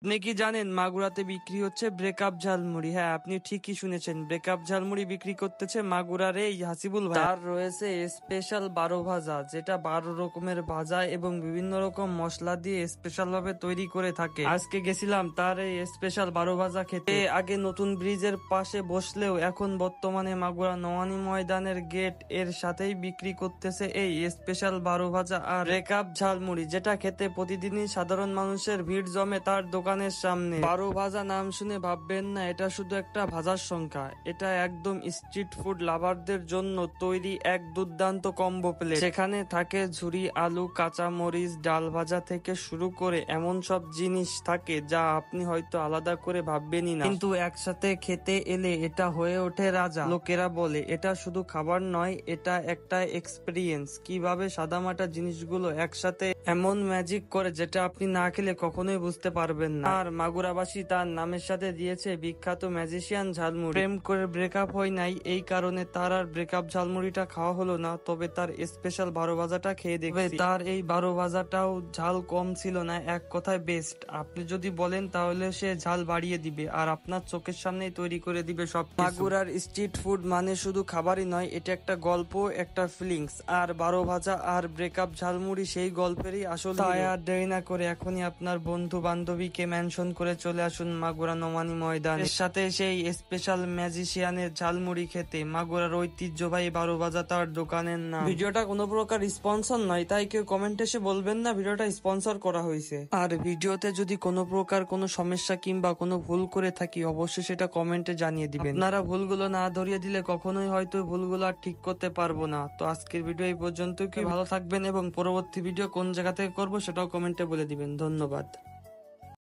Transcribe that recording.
আপনি কি জানেন মাগুরাতে বিক্রি হচ্ছে ব্রেকআপ ঝালমুড়ি? হ্যাঁ, আপনি ঠিকই শুনেছেন, ব্রেকআপ ঝালমুড়ি বিক্রি করতেছে মাগুরার এই হাসিবুল ভাই। তার রয়েছে স্পেশাল 12 ভাজা, যেটা 12 রকমের ভাজা এবং বিভিন্ন রকম মশলা দিয়ে স্পেশাল ভাবে তৈরি করে থাকে। আজকে গেছিলাম তার এই স্পেশাল 12 ভাজা খেতে। আগে নতুন ব্রিজের পাশে বসলেও এখন বর্তমানে মাগুরা নওয়ানি ময়দানের গেট এর সাথেই বিক্রি করতেছে এই স্পেশাল 12 ভাজা আর ব্রেকআপ ঝালমুড়ি, যেটা খেতে প্রতিদিনই সাধারণ মানুষের ভিড় জমে তার দোকানের সামনে। 12 ভাজা নাম শুনে ভাববেন না এটা শুধু একটা ভাজার সংখ্যা, এটা একদম স্ট্রিট ফুড লাভারদের জন্য তৈরি এক দুর্দান্ত কম্বো প্লেট। সেখানে থাকে ঝুরি আলু, কাঁচা মরিচ, ডাল ভাজা থেকে শুরু করে এমন সব জিনিস থাকে যা আপনি হয়তো আলাদা করে ভাববেনই না, কিন্তু একসাথে খেতে এলে এটা হয়ে ওঠে রাজা। লোকেরা বলে এটা শুধু খাবার নয়, এটা একটা এক্সপেরিয়েন্স। কিভাবে সাদামাটা জিনিসগুলো একসাথে এমন ম্যাজিক করে যেটা আপনি না খেলে কখনোই বুঝতে পারবেন না। আর মাগুরাবাসী তার নামের সাথে দিয়েছে বিখ্যাত ম্যাজিশিয়ান ঝালমুড়ি। প্রেম করে ব্রেকআপ হয় নাই, এই কারণে তার আর ব্রেকআপ ঝালমুড়িটা খাওয়া হলো না, তবে তার স্পেশাল 12 ভাজাটা খেয়ে দেখবে। তার এই 12 ভাজাটাও ঝাল কম ছিল না, এক কথায় বেস্ট। আপনি যদি বলেন তাহলে সে ঝাল বাড়িয়ে দিবে আর আপনার চোখের সামনেই তৈরি করে দিবে সব। মাগুরার স্ট্রিট ফুড মানে শুধু খাবারই নয়, এটা একটা গল্প, একটা ফিলিংস। আর 12 ভাজা আর ব্রেকআপ ঝালমুড়ি সেই গল্পেরই আসল। তাই আর দেরি না করে এখনই আপনার বন্ধু বান্ধবীকে মেনশন করে চলে আসুন মাগুরা নওয়ানি ময়দান, এর সাথে সেই স্পেশাল ম্যাজিশিয়ানের ঝালমুড়ি খেতে। মাগুরার ঐতিহ্যবাহী 12 ভাজা তার দোকানের নাম। ভিডিওটা কোনো প্রকার স্পন্সর নয়, তাই কেউ কমেন্ট এসে বলবেন না ভিডিওটা স্পন্সর করা হয়েছে। আর ভিডিওতে যদি কোনো প্রকার কোনো সমস্যা কিংবা কোনো ভুল করে থাকি অবশ্যই সেটা কমেন্টে জানিয়ে দিবেন। আপনারা ভুলগুলো না ধরিয়ে দিলে কখনোই হয়তো ভুলগুলো আর ঠিক করতে পারবো না। তো আজকের ভিডিও এই পর্যন্ত, কি ভালো থাকবেন এবং পরবর্তী ভিডিও কোন জায়গা থেকে করবো সেটাও কমেন্টে বলে দিবেন। ধন্যবাদ।